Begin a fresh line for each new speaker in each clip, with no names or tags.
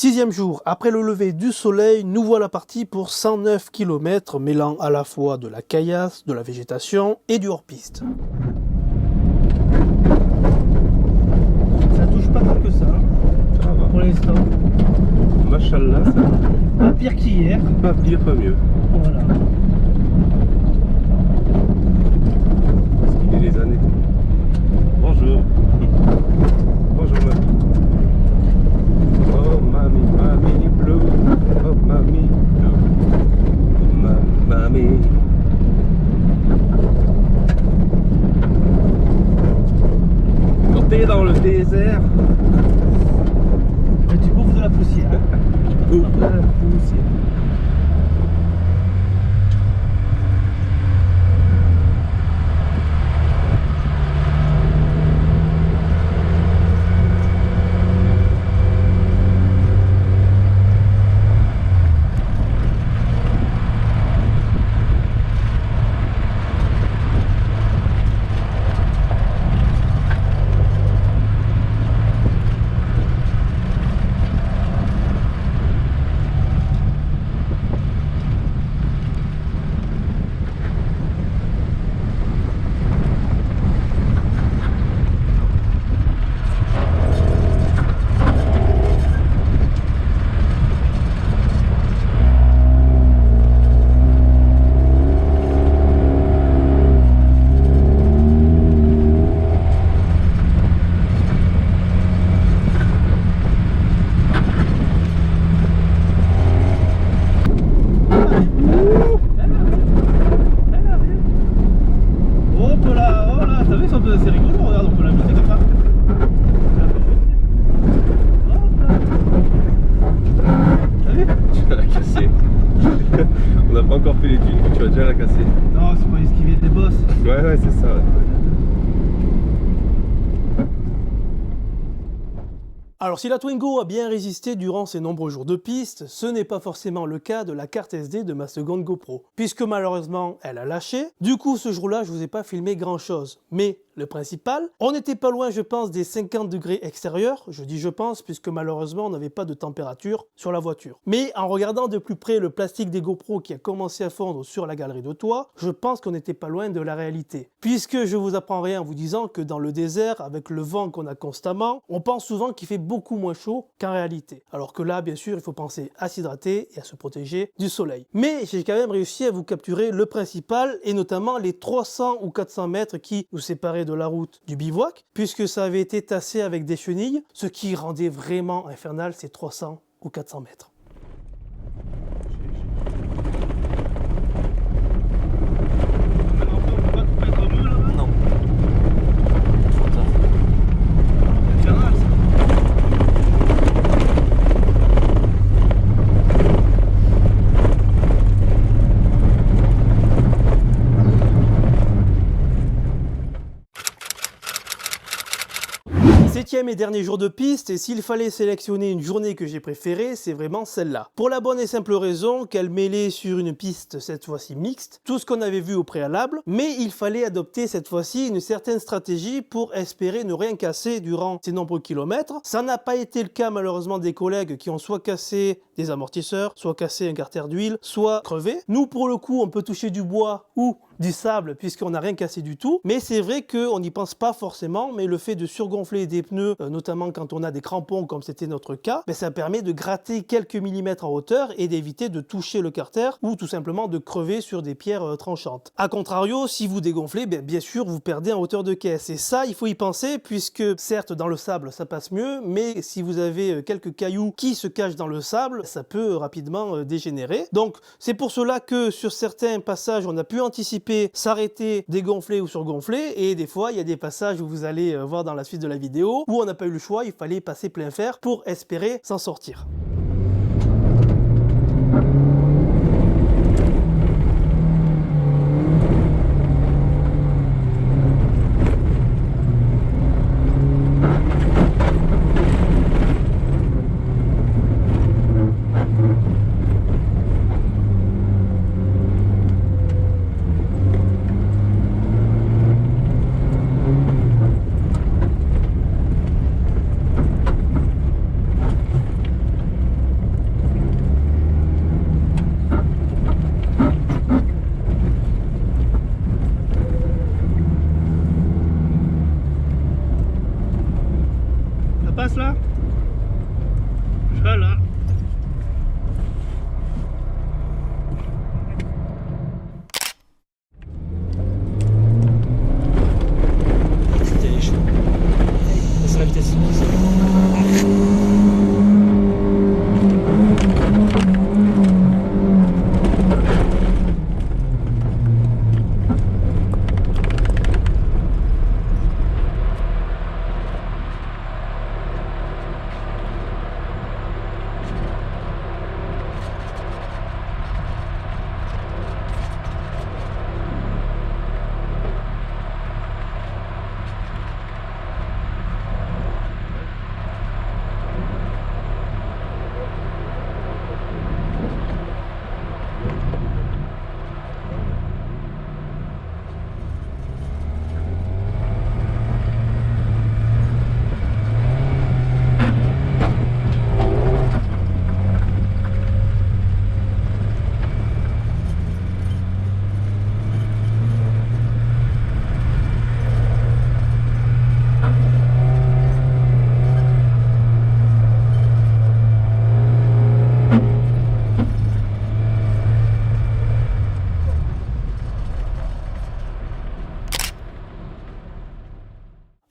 6e jour, après le lever du soleil, nous voilà partis pour 109 km, mêlant à la fois de la caillasse, de la végétation et du hors-piste. Ça touche pas tant que ça,
Ça va.
pour l'instant.
Machallah, ça va.
Pas pire qu'hier.
Pas pire, pas mieux.
Voilà.
Parce qu'il est les années. Bonjour. Bonjour, mamie. Oh, mamie, mamie blue. Oh, mamie blue. Oh, mamie. Quand t'es dans le désert,
Tu bouffes de la poussière.
ou la poussière.
C'est rigolo, regarde, on peut la jeter comme ça. T'as vu?
Tu vas la casser. On n'a pas encore fait les dunes, mais tu vas déjà la casser.
Non, c'est pas esquiver des bosses.
Ouais, c'est ça. Ouais.
Alors si la Twingo a bien résisté durant ces nombreux jours de piste, ce n'est pas forcément le cas de la carte SD de ma seconde GoPro, puisque malheureusement elle a lâché. Du coup ce jour-là je vous ai pas filmé grand chose, mais le principal, on n'était pas loin je pense des 50 degrés extérieurs, je dis je pense puisque malheureusement on n'avait pas de température sur la voiture. Mais en regardant de plus près le plastique des GoPro qui a commencé à fondre sur la galerie de toit, je pense qu'on n'était pas loin de la réalité. Puisque je vous apprends rien en vous disant que dans le désert, avec le vent qu'on a constamment, on pense souvent qu'il fait beaucoup moins chaud qu'en réalité. Alors que là bien sûr il faut penser à s'hydrater et à se protéger du soleil. Mais j'ai quand même réussi à vous capturer le principal et notamment les 300 ou 400 mètres qui nous séparaient de la route du bivouac, puisque ça avait été tassé avec des chenilles, ce qui rendait vraiment infernal ces 300 ou 400 mètres.
Non.
Septième et dernier jour de piste, et s'il fallait sélectionner une journée que j'ai préférée, c'est vraiment celle-là. Pour la bonne et simple raison qu'elle mêlait sur une piste cette fois-ci mixte, tout ce qu'on avait vu au préalable, mais il fallait adopter cette fois-ci une certaine stratégie pour espérer ne rien casser durant ces nombreux kilomètres. Ça n'a pas été le cas malheureusement des collègues qui ont soit cassé des amortisseurs, soit cassé un carter d'huile, soit crevé. Nous pour le coup on peut toucher du bois ou du sable puisqu'on n'a rien cassé du tout, mais c'est vrai qu'on n'y pense pas forcément, mais le fait de surgonfler des pneus, notamment quand on a des crampons comme c'était notre cas, ça permet de gratter quelques millimètres en hauteur et d'éviter de toucher le carter ou tout simplement de crever sur des pierres tranchantes. A contrario, si vous dégonflez, bien sûr vous perdez en hauteur de caisse, et ça il faut y penser puisque certes dans le sable ça passe mieux, mais si vous avez quelques cailloux qui se cachent dans le sable, ça peut rapidement dégénérer. Donc c'est pour cela que sur certains passages on a pu anticiper s'arrêter, dégonfler ou surgonfler, et des fois il y a des passages où vous allez voir dans la suite de la vidéo où on n'a pas eu le choix, il fallait passer plein fer pour espérer s'en sortir. passe là? Voilà. C'était chaud. C'est la vitesse.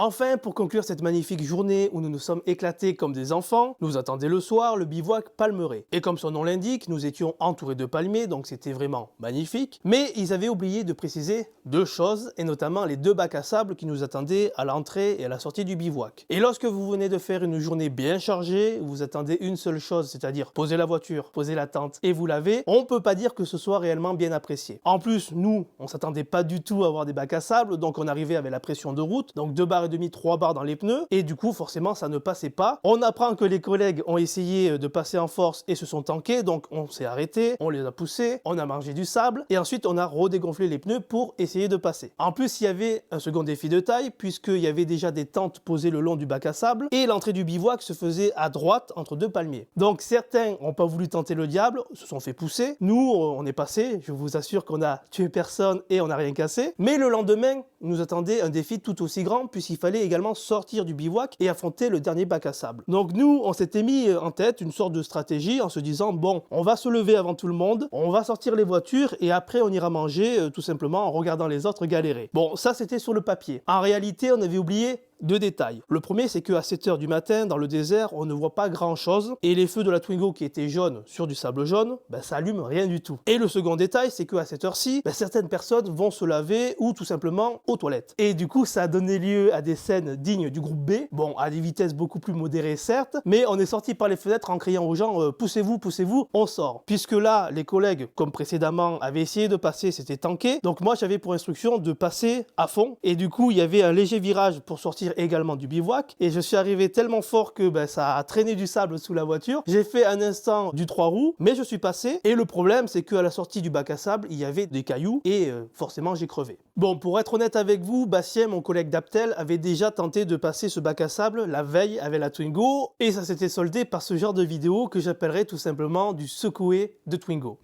Enfin, pour conclure cette magnifique journée où nous nous sommes éclatés comme des enfants, nous attendait le soir le bivouac Palmeraie. Et comme son nom l'indique, nous étions entourés de palmiers, donc c'était vraiment magnifique. Mais ils avaient oublié de préciser deux choses, et notamment les deux bacs à sable qui nous attendaient à l'entrée et à la sortie du bivouac. Et lorsque vous venez de faire une journée bien chargée, vous attendez une seule chose, c'est-à-dire poser la voiture, poser la tente et vous laver, on peut pas dire que ce soit réellement bien apprécié. En plus, nous, on s'attendait pas du tout à avoir des bacs à sable, donc on arrivait avec la pression de route, donc 2 barres et demi, 3 barres dans les pneus, et du coup forcément ça ne passait pas. On apprend que les collègues ont essayé de passer en force et se sont tankés, donc on s'est arrêté, on les a poussés, on a mangé du sable, et ensuite on a redégonflé les pneus pour essayer de passer. En plus il y avait un second défi de taille, puisqu'il y avait déjà des tentes posées le long du bac à sable, et l'entrée du bivouac se faisait à droite entre deux palmiers. Donc certains n'ont pas voulu tenter le diable, se sont fait pousser. Nous on est passé, je vous assure qu'on a tué personne et on n'a rien cassé, mais le lendemain nous attendait un défi tout aussi grand, puisqu'il fallait également sortir du bivouac et affronter le dernier bac à sable. Donc nous, on s'était mis en tête une sorte de stratégie en se disant, bon, on va se lever avant tout le monde, on va sortir les voitures et après on ira manger tout simplement en regardant les autres galérer. Bon, ça c'était sur le papier. En réalité, on avait oublié deux détails. Le premier, c'est qu'à 7 h du matin, dans le désert, on ne voit pas grand chose et les feux de la Twingo qui étaient jaunes sur du sable jaune, ça allume rien du tout. Et le second détail, c'est qu'à cette heure-ci, certaines personnes vont se laver ou tout simplement aux toilettes. Et du coup, ça a donné lieu à des scènes dignes du groupe B, bon, à des vitesses beaucoup plus modérées certes, mais on est sorti par les fenêtres en criant aux gens poussez-vous, poussez-vous, on sort. Puisque là, les collègues, comme précédemment, avaient essayé de passer, c'était tanké, donc moi j'avais pour instruction de passer à fond, et du coup, il y avait un léger virage pour sortir également du bivouac, et je suis arrivé tellement fort que ça a traîné du sable sous la voiture. J'ai fait un instant du 3 roues, mais je suis passé, et le problème c'est qu'à la sortie du bac à sable, il y avait des cailloux, et forcément j'ai crevé. Bon, pour être honnête avec vous, Bastien, mon collègue d'Aptel, avait déjà tenté de passer ce bac à sable la veille avec la Twingo, et ça s'était soldé par ce genre de vidéo que j'appellerais tout simplement du secoué de Twingo.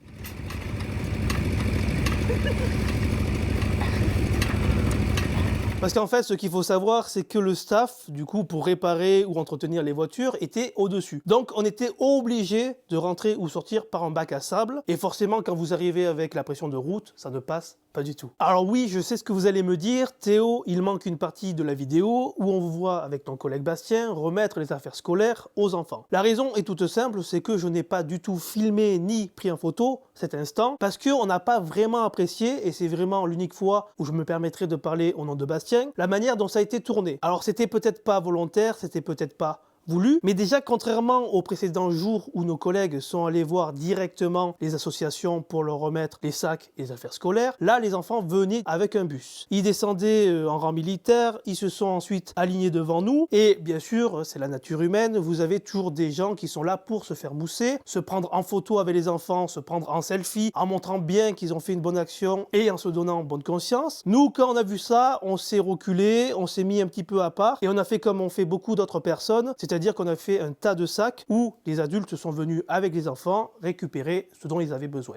Parce qu'en fait, ce qu'il faut savoir, c'est que le staff, du coup, pour réparer ou entretenir les voitures, était au-dessus. Donc, on était obligé de rentrer ou sortir par un bac à sable. Et forcément, quand vous arrivez avec la pression de route, ça ne passe pas du tout. Alors oui, je sais ce que vous allez me dire. Théo, il manque une partie de la vidéo où on vous voit avec ton collègue Bastien remettre les affaires scolaires aux enfants. La raison est toute simple, c'est que je n'ai pas du tout filmé ni pris en photo cet instant parce qu'on n'a pas vraiment apprécié, et c'est vraiment l'unique fois où je me permettrai de parler au nom de Bastien, la manière dont ça a été tourné. Alors c'était peut-être pas volontaire, c'était peut-être pas voulu, mais déjà contrairement aux précédents jours où nos collègues sont allés voir directement les associations pour leur remettre les sacs et les affaires scolaires, là les enfants venaient avec un bus. Ils descendaient en rang militaire, ils se sont ensuite alignés devant nous, et bien sûr, c'est la nature humaine, vous avez toujours des gens qui sont là pour se faire mousser, se prendre en photo avec les enfants, se prendre en selfie, en montrant bien qu'ils ont fait une bonne action et en se donnant bonne conscience. Nous, quand on a vu ça, on s'est reculé, on s'est mis un petit peu à part, et on a fait comme ont fait beaucoup d'autres personnes, c'est-à-dire qu'on a fait un tas de sacs où les adultes sont venus avec les enfants récupérer ce dont ils avaient besoin.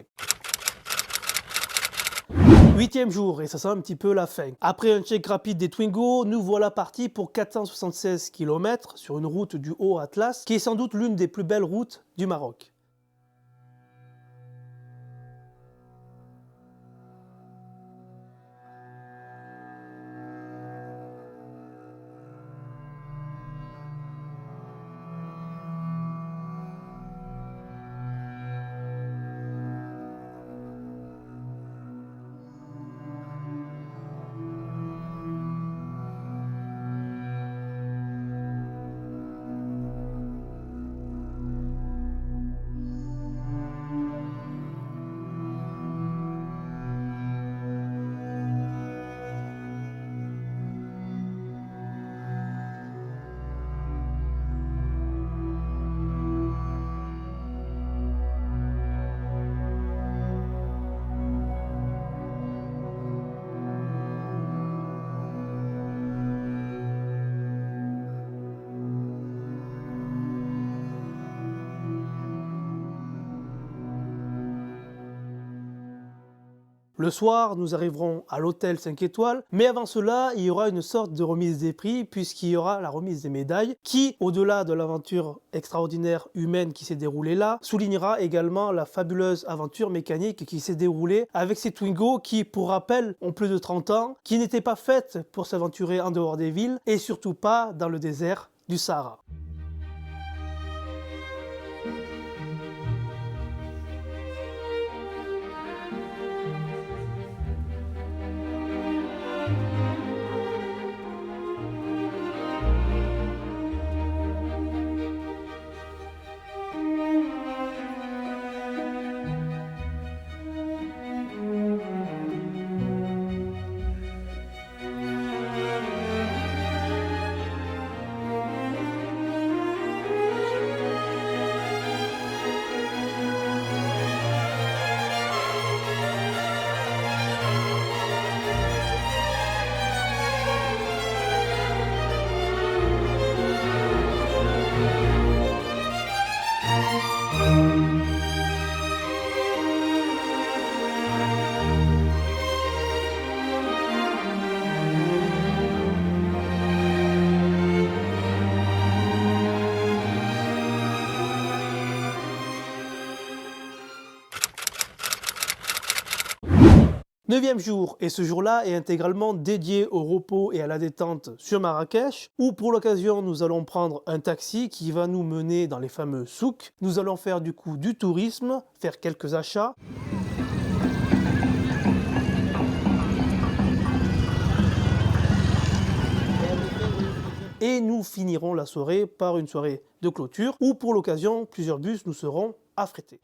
8e jour, et ça sent un petit peu la fin. Après un check rapide des Twingo, nous voilà partis pour 476 km sur une route du Haut Atlas, qui est sans doute l'une des plus belles routes du Maroc. Le soir, nous arriverons à l'hôtel 5 étoiles, mais avant cela, il y aura une sorte de remise des prix, puisqu'il y aura la remise des médailles, qui, au-delà de l'aventure extraordinaire humaine qui s'est déroulée là, soulignera également la fabuleuse aventure mécanique qui s'est déroulée avec ces Twingo qui, pour rappel, ont plus de 30 ans, qui n'étaient pas faites pour s'aventurer en dehors des villes, et surtout pas dans le désert du Sahara. Neuvième jour, et ce jour-là est intégralement dédié au repos et à la détente sur Marrakech, où pour l'occasion nous allons prendre un taxi qui va nous mener dans les fameux souks. Nous allons faire du coup du tourisme, faire quelques achats. Et nous finirons la soirée par une soirée de clôture, où pour l'occasion plusieurs bus nous seront affrétés.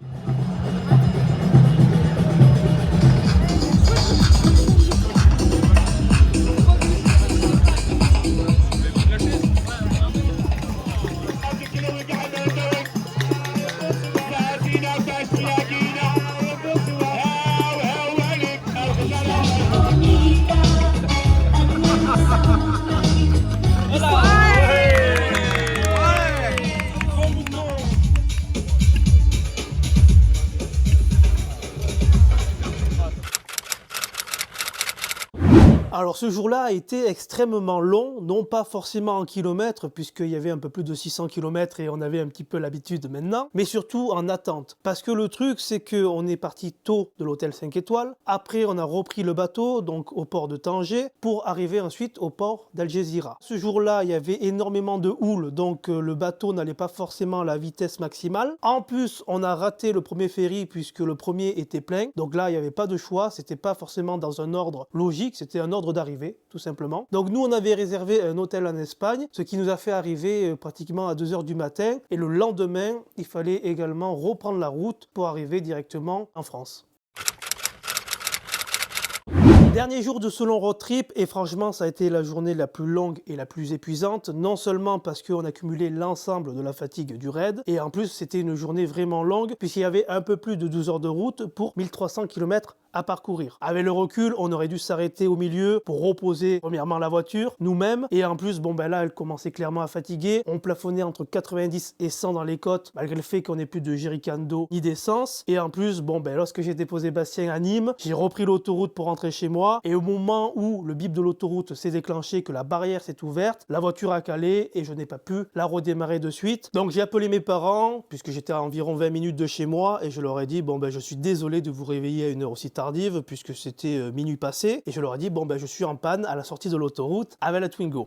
Alors ce jour-là a été extrêmement long, non pas forcément en kilomètres, puisqu'il y avait un peu plus de 600 km et on avait un petit peu l'habitude maintenant, mais surtout en attente. Parce que le truc, c'est qu'on est parti tôt de l'hôtel 5 étoiles, après on a repris le bateau, donc au port de Tanger, pour arriver ensuite au port d'Algésiras. Ce jour-là, il y avait énormément de houle, donc le bateau n'allait pas forcément à la vitesse maximale. En plus, on a raté le premier ferry, puisque le premier était plein, donc là, il n'y avait pas de choix, c'était pas forcément dans un ordre logique, c'était un ordre d'arrivée, tout simplement. Donc nous, on avait réservé un hôtel en Espagne, ce qui nous a fait arriver pratiquement à 2 h du matin. Et le lendemain, il fallait également reprendre la route pour arriver directement en France. Dernier jour de ce long road trip, et franchement ça a été la journée la plus longue et la plus épuisante, non seulement parce qu'on a cumulé l'ensemble de la fatigue du raid, et en plus c'était une journée vraiment longue puisqu'il y avait un peu plus de 12 heures de route pour 1300 km à parcourir. Avec le recul, on aurait dû s'arrêter au milieu pour reposer premièrement la voiture, nous-mêmes, et en plus, bon ben là, elle commençait clairement à fatiguer. On plafonnait entre 90 et 100 dans les côtes, malgré le fait qu'on n'ait plus de jerrycan d'eau ni d'essence. Et en plus, bon ben lorsque j'ai déposé Bastien à Nîmes, j'ai repris l'autoroute pour rentrer chez moi, et au moment où le bip de l'autoroute s'est déclenché, que la barrière s'est ouverte, la voiture a calé et je n'ai pas pu la redémarrer de suite. Donc j'ai appelé mes parents, puisque j'étais à environ 20 minutes de chez moi, et je leur ai dit, bon ben je suis désolé de vous réveiller à une heure aussi tardive, puisque c'était minuit passé, et je leur ai dit, bon ben je suis en panne à la sortie de l'autoroute avec la Twingo.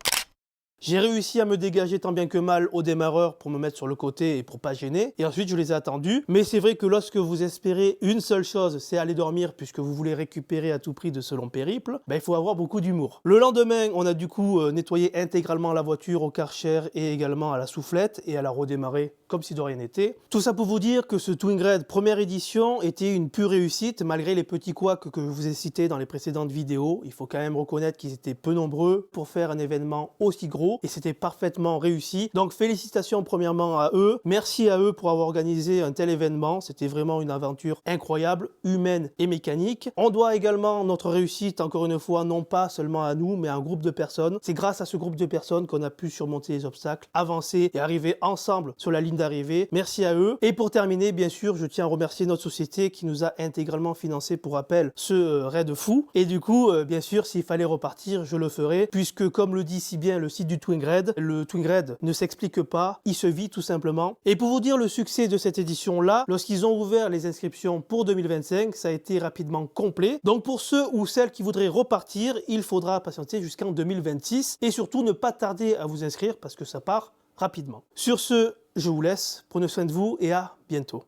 J'ai réussi à me dégager tant bien que mal au démarreur pour me mettre sur le côté et pour pas gêner. Et ensuite, je les ai attendus. Mais c'est vrai que lorsque vous espérez une seule chose, c'est aller dormir puisque vous voulez récupérer à tout prix de ce long périple, ben, il faut avoir beaucoup d'humour. Le lendemain, on a du coup nettoyé intégralement la voiture au Karcher et également à la soufflette et à la redémarrer comme si de rien n'était. Tout ça pour vous dire que ce Twingred première édition était une pure réussite malgré les petits couacs que je vous ai cités dans les précédentes vidéos. Il faut quand même reconnaître qu'ils étaient peu nombreux pour faire un événement aussi gros. Et c'était parfaitement réussi. Donc félicitations premièrement à eux. Merci à eux pour avoir organisé un tel événement. C'était vraiment une aventure incroyable, humaine et mécanique. On doit également notre réussite, encore une fois, non pas seulement à nous, mais à un groupe de personnes. C'est grâce à ce groupe de personnes qu'on a pu surmonter les obstacles, avancer et arriver ensemble sur la ligne d'arrivée. Merci à eux. Et pour terminer, bien sûr, je tiens à remercier notre société qui nous a intégralement financé, pour rappel, ce raid fou. Et du coup, bien sûr, s'il fallait repartir, je le ferai, puisque comme le dit si bien le site du Twingred, le Twingred ne s'explique pas, il se vit tout simplement. Et pour vous dire le succès de cette édition-là, lorsqu'ils ont ouvert les inscriptions pour 2025, ça a été rapidement complet. Donc pour ceux ou celles qui voudraient repartir, il faudra patienter jusqu'en 2026 et surtout ne pas tarder à vous inscrire parce que ça part rapidement. Sur ce, je vous laisse, prenez soin de vous et à bientôt.